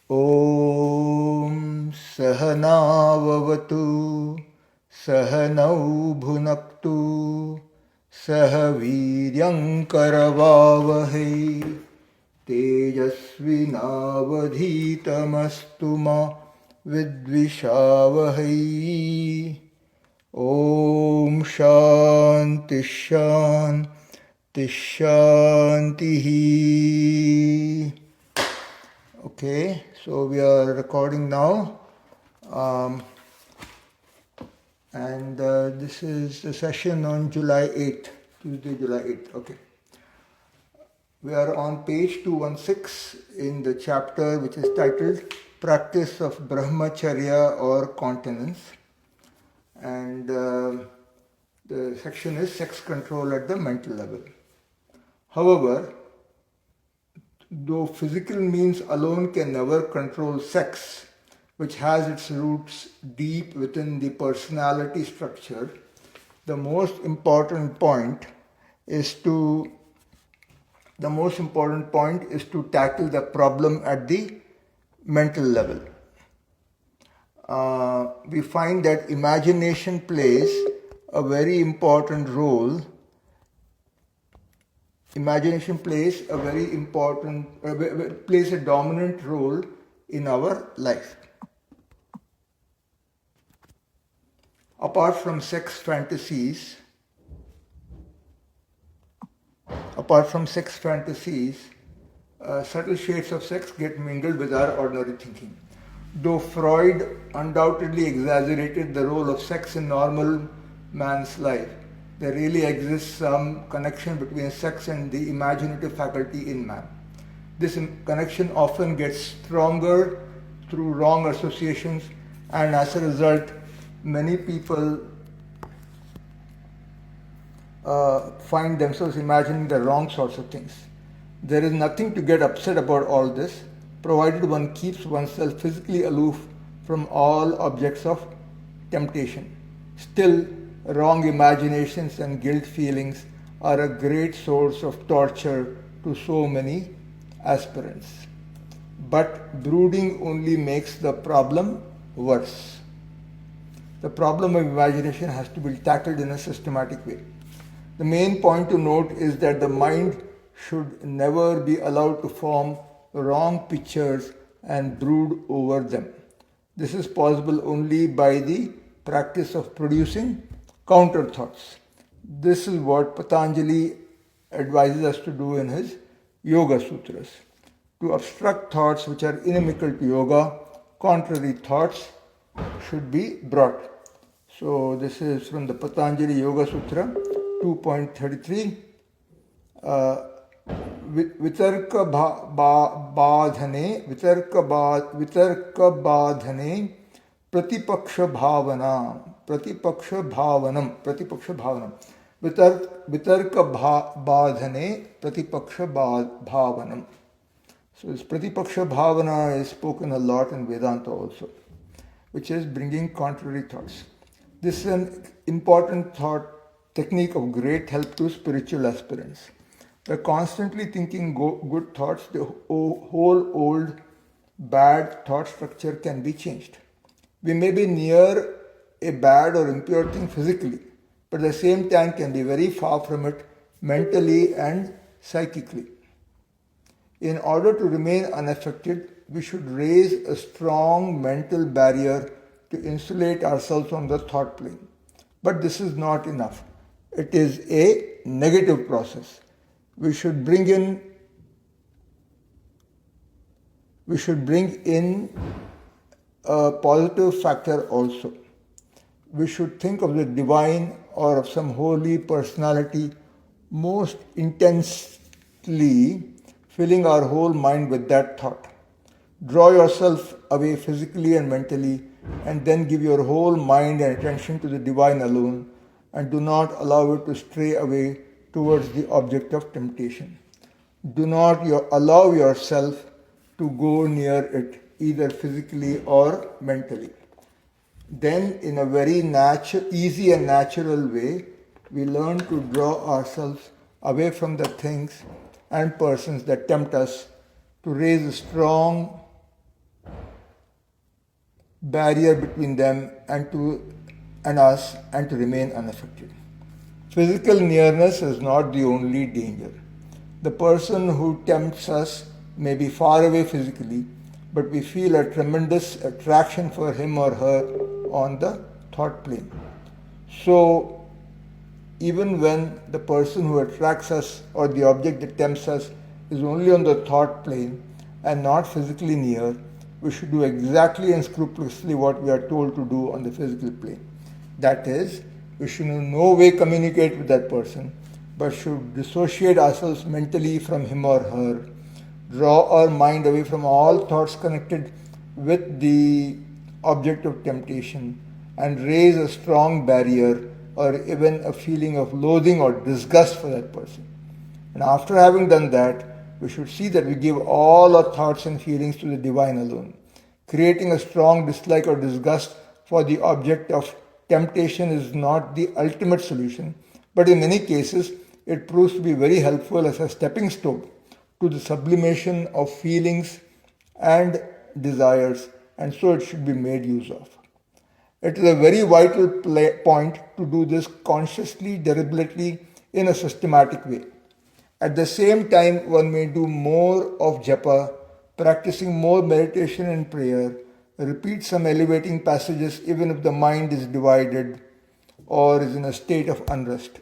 Om Sahanavavatu Sahanau Bhunaktu Sahaviryankaravavahai Tejasvinavadhitamastu ma vidvishavahai. Om Shanti Shanti Shantihi. Okay, so we are recording now, and this is the session on July 8th, Tuesday, July 8th. Okay. We are on page 216 in the chapter which is titled Practice of Brahmacharya or Continence, and the section is Sex Control at the Mental Level. However, though physical means alone can never control sex, which has its roots deep within the personality structure, the most important point is to tackle the problem at the mental level. We find that imagination plays a very important role. Imagination plays a dominant role in our life. Apart from sex fantasies, subtle shades of sex get mingled with our ordinary thinking. Though Freud undoubtedly exaggerated the role of sex in normal man's life, there really exists some connection between sex and the imaginative faculty in man. This connection often gets stronger through wrong associations, and as a result, many people find themselves imagining the wrong sorts of things. There is nothing to get upset about all this, provided one keeps oneself physically aloof from all objects of temptation. Still, wrong imaginations and guilt feelings are a great source of torture to so many aspirants. But brooding only makes the problem worse. The problem of imagination has to be tackled in a systematic way. The main point to note is that the mind should never be allowed to form wrong pictures and brood over them. This is possible only by the practice of producing counter thoughts. This is what Patanjali advises us to do in his Yoga Sutras. To obstruct thoughts which are inimical to yoga, contrary thoughts should be brought. So this is from the Patanjali Yoga Sutra 2.33. Vitarka badhane Pratipaksha bhavanam. Vitarka badhane Pratipaksha bhavanam. So this Pratipaksha bhavana is spoken a lot in Vedanta also, which is bringing contrary thoughts. This is an important technique of great help to spiritual aspirants. By constantly thinking good thoughts, the whole old bad thought structure can be changed. We may be near a bad or impure thing physically, but at the same time can be very far from it mentally and psychically. In order to remain unaffected, we should raise a strong mental barrier to insulate ourselves from the thought plane. But this is not enough. It is a negative process. We should bring in a positive factor also. We should think of the divine or of some holy personality most intensely, filling our whole mind with that thought. Draw yourself away physically and mentally, and then give your whole mind and attention to the divine alone, and do not allow it to stray away towards the object of temptation. Do not allow yourself to go near it, either physically or mentally. Then, in a very easy and natural way, we learn to draw ourselves away from the things and persons that tempt us, to raise a strong barrier between them and us and to remain unaffected. Physical nearness is not the only danger. The person who tempts us may be far away physically, but we feel a tremendous attraction for him or her on the thought plane. So, even when the person who attracts us or the object that tempts us is only on the thought plane and not physically near, we should do exactly and scrupulously what we are told to do on the physical plane. That is, we should in no way communicate with that person, but should dissociate ourselves mentally from him or her, draw our mind away from all thoughts connected with the object of temptation, and raise a strong barrier or even a feeling of loathing or disgust for that person. And after having done that, we should see that we give all our thoughts and feelings to the divine alone. Creating a strong dislike or disgust for the object of temptation is not the ultimate solution, but in many cases it proves to be very helpful as a stepping stone to the sublimation of feelings and desires, and so it should be made use of. It is a very vital point to do this consciously, deliberately, in a systematic way. At the same time, one may do more of japa, practicing more meditation and prayer, repeat some elevating passages even if the mind is divided or is in a state of unrest.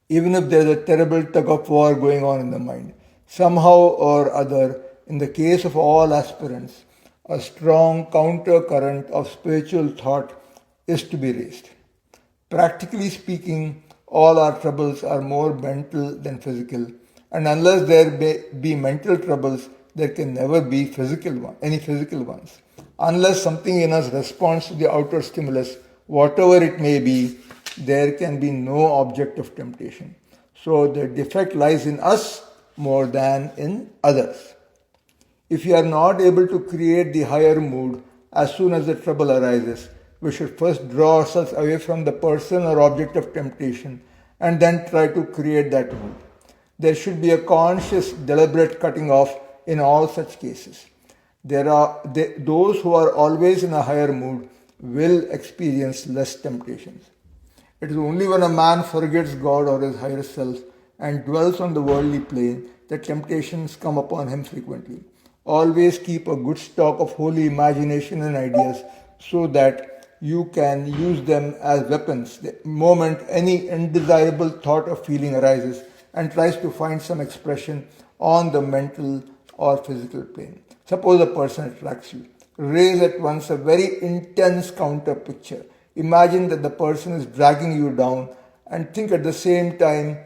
Even if there is a terrible tug of war going on in the mind, somehow or other, in the case of all aspirants, a strong counter current of spiritual thought is to be raised. Practically speaking, all our troubles are more mental than physical, and unless there be mental troubles, there can never be any physical ones. Unless something in us responds to the outer stimulus, whatever it may be, there can be no object of temptation. So the defect lies in us more than in others. If we are not able to create the higher mood as soon as the trouble arises, we should first draw ourselves away from the person or object of temptation and then try to create that mood. There should be a conscious, deliberate cutting off in all such cases. Those who are always in a higher mood will experience less temptations. It is only when a man forgets God or his higher self and dwells on the worldly plane that temptations come upon him frequently. Always keep a good stock of holy imagination and ideas so that you can use them as weapons the moment any undesirable thought or feeling arises and tries to find some expression on the mental or physical plane. Suppose a person attracts you. Raise at once a very intense counter picture. Imagine that the person is dragging you down and think at the same time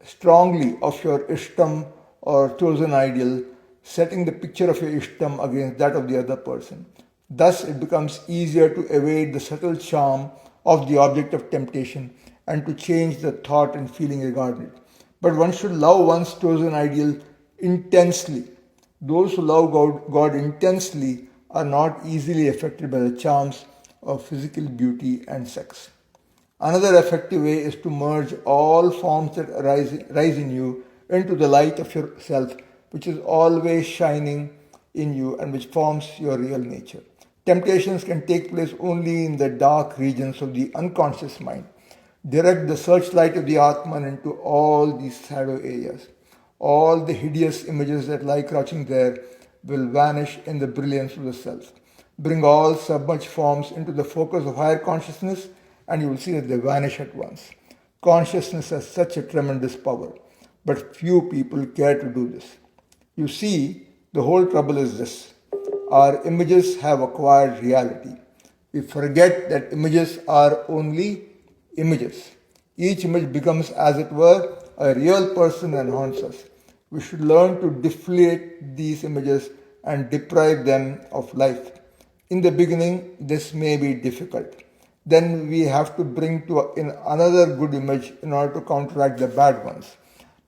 strongly of your ishtam or chosen ideal, setting the picture of your ishtam against that of the other person. Thus it becomes easier to evade the subtle charm of the object of temptation and to change the thought and feeling regarding it. But one should love one's chosen ideal intensely. Those who love God intensely are not easily affected by the charms of physical beauty and sex. Another effective way is to merge all forms that rise in you into the light of yourself, which is always shining in you and which forms your real nature. Temptations can take place only in the dark regions of the unconscious mind. Direct the searchlight of the Atman into all these shadow areas. All the hideous images that lie crouching there will vanish in the brilliance of the self. Bring all submerged forms into the focus of higher consciousness and you will see that they vanish at once. Consciousness has such a tremendous power, but few people care to do this. You see, the whole trouble is this. Our images have acquired reality. We forget that images are only images. Each image becomes, as it were, a real person and haunts us. We should learn to deflate these images and deprive them of life. In the beginning, this may be difficult. Then we have to bring in another good image in order to counteract the bad ones.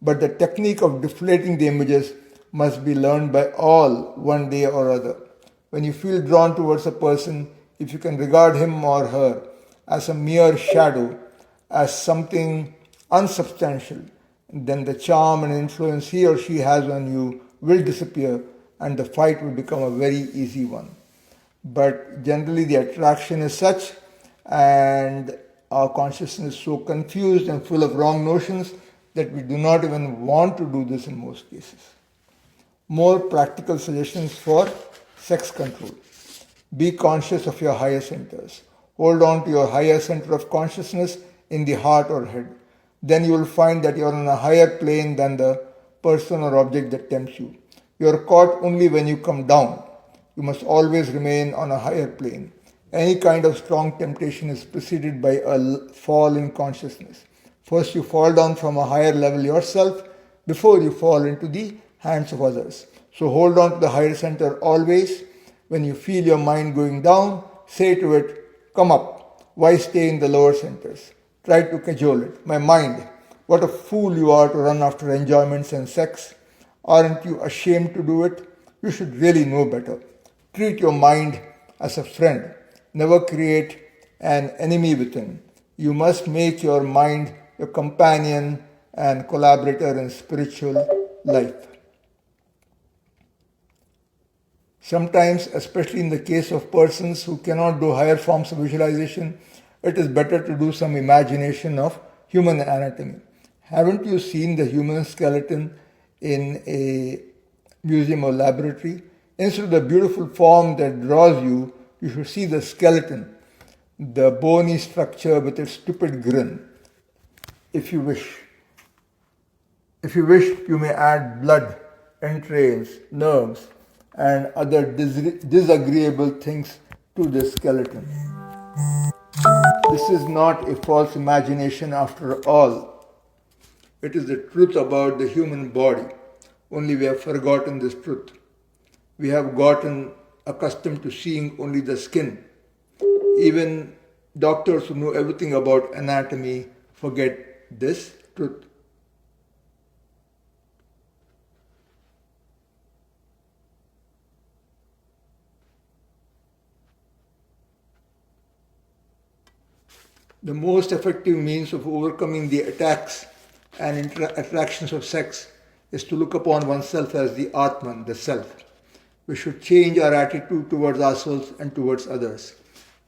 But the technique of deflating the images must be learned by all one day or other. When you feel drawn towards a person, if you can regard him or her as a mere shadow, as something unsubstantial, then the charm and influence he or she has on you will disappear and the fight will become a very easy one. But generally, the attraction is such, and our consciousness is so confused and full of wrong notions that we do not even want to do this in most cases. More practical suggestions for sex control. Be conscious of your higher centers. Hold on to your higher center of consciousness in the heart or head. Then you will find that you are on a higher plane than the person or object that tempts you. You are caught only when you come down. You must always remain on a higher plane. Any kind of strong temptation is preceded by a fall in consciousness. First, you fall down from a higher level yourself before you fall into the hands of others. So hold on to the higher center always. When you feel your mind going down, say to it, "Come up." Why stay in the lower centers? Try to cajole it. "My mind, what a fool you are to run after enjoyments and sex. Aren't you ashamed to do it? You should really know better. Treat your mind as a friend. Never create an enemy within. You must make your mind your companion and collaborator in spiritual life." Sometimes, especially in the case of persons who cannot do higher forms of visualization, it is better to do some imagination of human anatomy. Haven't you seen the human skeleton in a museum or laboratory? Instead of the beautiful form that draws you, you should see the skeleton, the bony structure with its stupid grin. If you wish, you may add blood, entrails, nerves, and other disagreeable things to the skeleton. This is not a false imagination after all. It is the truth about the human body. Only we have forgotten this truth. We have gotten accustomed to seeing only the skin. Even doctors who know everything about anatomy forget this truth. The most effective means of overcoming the attacks and attractions of sex is to look upon oneself as the Atman, the Self. We should change our attitude towards ourselves and towards others.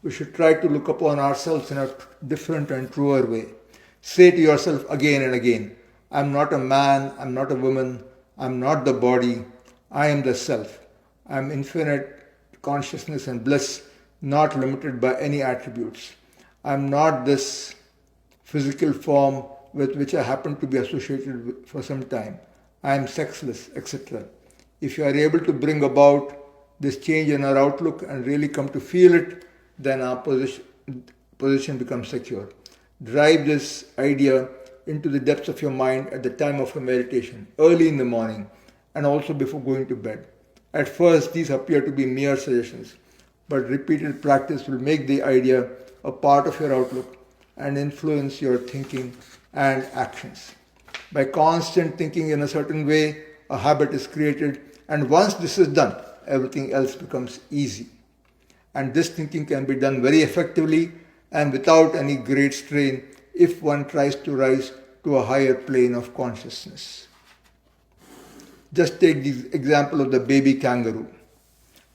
We should try to look upon ourselves in a different and truer way. Say to yourself again and again, "I'm not a man, I'm not a woman, I'm not the body, I am the Self. I'm infinite consciousness and bliss, not limited by any attributes. I'm not this physical form with which I happen to be associated for some time. I am sexless," etc. If you are able to bring about this change in our outlook and really come to feel it, then our position becomes secure. Drive this idea into the depths of your mind at the time of your meditation, early in the morning, and also before going to bed. At first, these appear to be mere suggestions, but repeated practice will make the idea a part of your outlook and influence your thinking and actions. By constant thinking in a certain way, a habit is created, and once this is done, everything else becomes easy. And this thinking can be done very effectively and without any great strain if one tries to rise to a higher plane of consciousness. Just take the example of the baby kangaroo.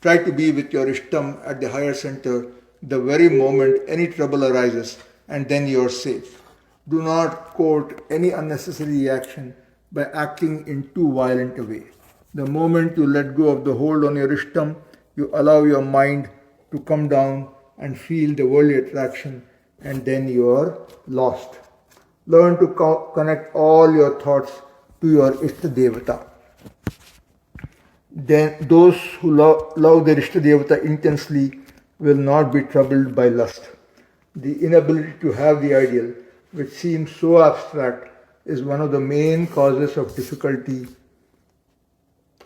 Try to be with your ishtam at the higher center the very moment any trouble arises, and then you are safe. Do not court any unnecessary reaction by acting in too violent a way. The moment you let go of the hold on your ishtam, you allow your mind to come down and feel the worldly attraction, and then you are lost. Learn to connect all your thoughts to your Ishta Devata. Then those who love their Ishta Devata intensely will not be troubled by lust. The inability to have the ideal, which seems so abstract, is one of the main causes of difficulty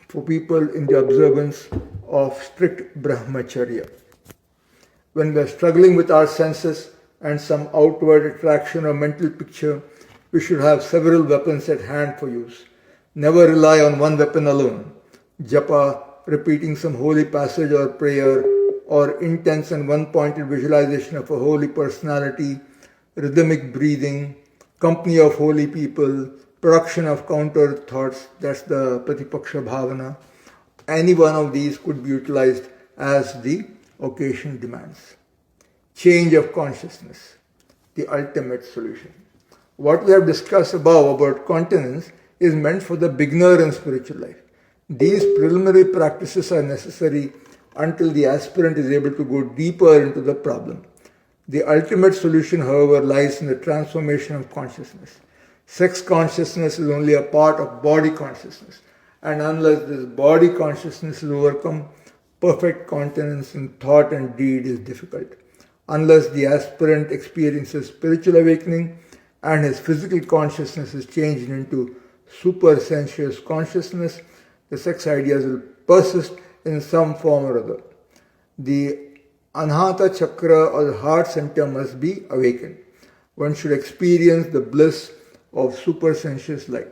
for people in the observance of strict brahmacharya. When we are struggling with our senses and some outward attraction or mental picture, we should have several weapons at hand for use. Never rely on one weapon alone. Japa, repeating some holy passage or prayer, or intense and one-pointed visualization of a holy personality, rhythmic breathing, company of holy people, production of counter thoughts, that's the Pratipaksha Bhavana. Any one of these could be utilized as the occasion demands. Change of consciousness, the ultimate solution. What we have discussed above about continence is meant for the beginner in spiritual life. These preliminary practices are necessary until the aspirant is able to go deeper into the problem. The ultimate solution, however, lies in the transformation of consciousness. Sex consciousness is only a part of body consciousness, and unless this body consciousness is overcome, perfect continence in thought and deed is difficult. Unless the aspirant experiences spiritual awakening and his physical consciousness is changed into super-sensuous consciousness, the sex ideas will persist in some form or other. The Anahata Chakra or the heart center must be awakened. One should experience the bliss of super-sensuous light.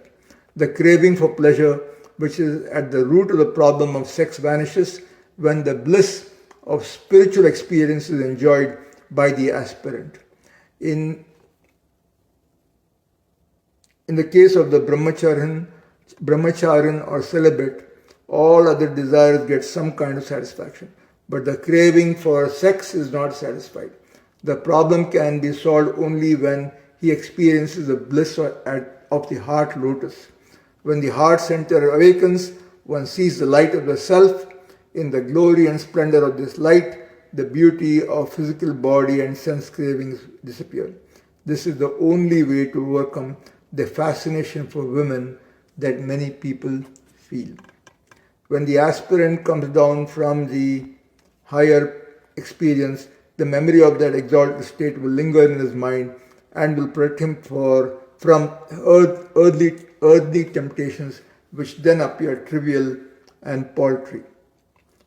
The craving for pleasure, which is at the root of the problem of sex, vanishes when the bliss of spiritual experience is enjoyed by the aspirant. In the case of the brahmacharin or celibate, all other desires get some kind of satisfaction, but the craving for sex is not satisfied. The problem can be solved only when he experiences the bliss of the heart lotus. When the heart center awakens, one sees the light of the self. In the glory and splendor of this light, the beauty of physical body and sense cravings disappear. This is the only way to overcome the fascination for women that many people feel. When the aspirant comes down from the higher experience, the memory of that exalted state will linger in his mind and will protect him from earthly temptations, which then appear trivial and paltry.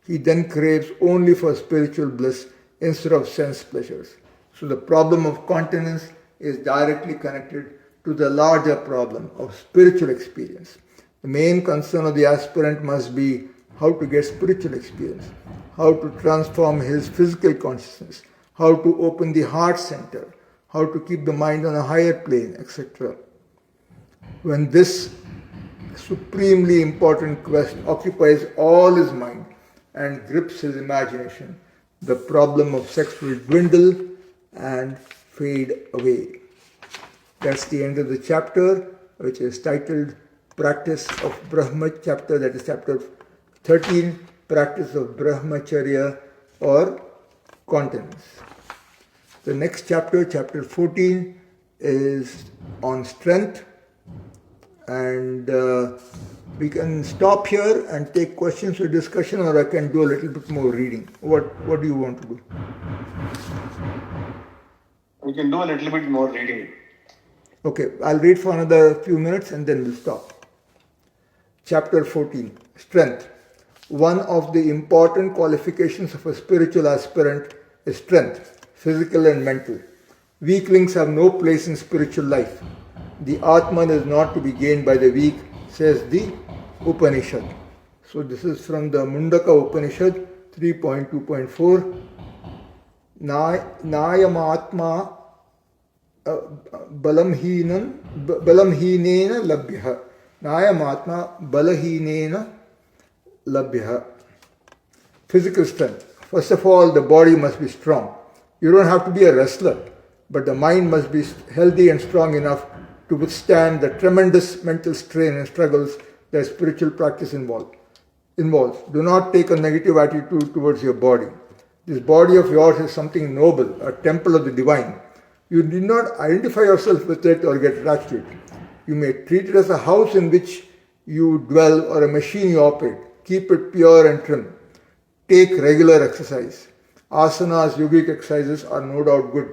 He then craves only for spiritual bliss instead of sense pleasures. So the problem of continence is directly connected to the larger problem of spiritual experience. The main concern of the aspirant must be how to get spiritual experience, how to transform his physical consciousness, how to open the heart center, how to keep the mind on a higher plane, etc. When this supremely important quest occupies all his mind and grips his imagination, the problem of sex will dwindle and fade away. That's the end of the chapter, which is titled Practice of Brahma, chapter, that is chapter 13, Practice of Brahmacharya or Continence. The next chapter, chapter 14, is on strength, and we can stop here and take questions or discussion, or I can do a little bit more reading. What do you want to do? We can do a little bit more reading. Okay, I'll read for another few minutes and then we'll stop. Chapter 14, Strength. One of the important qualifications of a spiritual aspirant is strength, physical and mental. Weaklings have no place in spiritual life. The Atman is not to be gained by the weak, says the Upanishad. So this is from the Mundaka Upanishad 3.2.4. Nayamatma balamhinena labhya. Nayamatma balahinena labhya. Physical strength. First of all, the body must be strong. You don't have to be a wrestler, but the mind must be healthy and strong enough to withstand the tremendous mental strain and struggles that spiritual practice involves. Do not take a negative attitude towards your body. This body of yours is something noble, a temple of the divine. You need not identify yourself with it or get attached to it. You may treat it as a house in which you dwell or a machine you operate. Keep it pure and trim. Take regular exercise. Asanas, yogic exercises are no doubt good.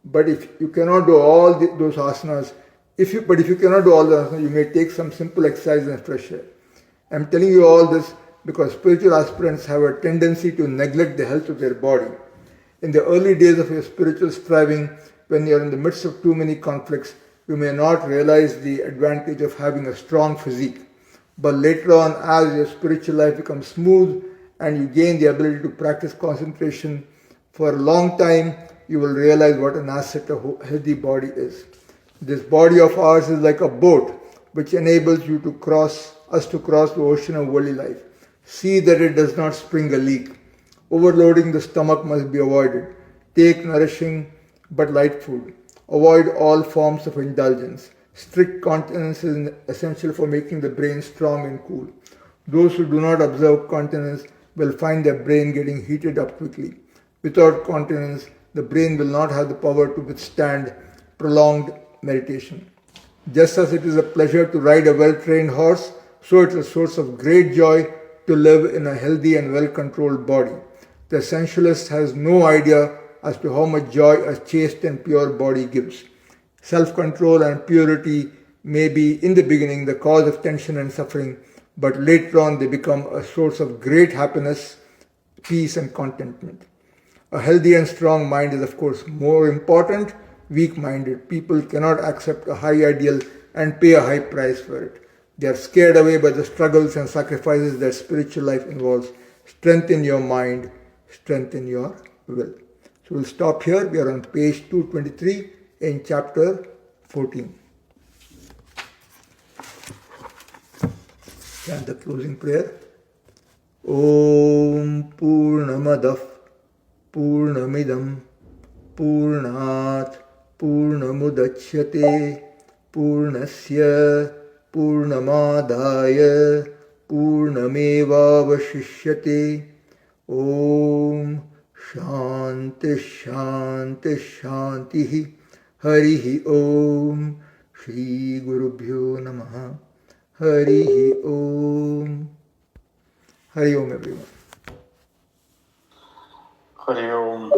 But if you cannot do all those asanas, if you cannot do all the asanas, you may take some simple exercise and fresh air. I'm telling you all this because spiritual aspirants have a tendency to neglect the health of their body. In the early days of your spiritual striving, when you are in the midst of too many conflicts, you may not realize the advantage of having a strong physique. But later on, as your spiritual life becomes smooth and you gain the ability to practice concentration for a long time, you will realize what an asset a healthy body is. This body of ours is like a boat which enables us to cross the ocean of worldly life. See that it does not spring a leak. Overloading the stomach must be avoided. Take nourishing but light food. Avoid all forms of indulgence. Strict continence is essential for making the brain strong and cool. Those who do not observe continence will find their brain getting heated up quickly. Without continence, the brain will not have the power to withstand prolonged meditation. Just as it is a pleasure to ride a well trained horse, so it is a source of great joy to live in a healthy and well controlled body. The sensualist has no idea as to how much joy a chaste and pure body gives. Self control and purity may be in the beginning the cause of tension and suffering, but later on they become a source of great happiness, peace, and contentment. A healthy and strong mind is, of course, more important. Weak minded people cannot accept a high ideal and pay a high price for it. They are scared away by the struggles and sacrifices that spiritual life involves. Strengthen your mind, strengthen your will. So we'll stop here. We are on page 223 in chapter 14. Chant the closing prayer. Om Purnamadah Purnamidam Purnat Purnamudachyate Purnasya Purnamadaya Purnamevavashishyate. Om Shanti Shanti Shanti Harihi Om Shri Gurubhyo Namaha Harihi Om. Hari Om everyone. Hari Om.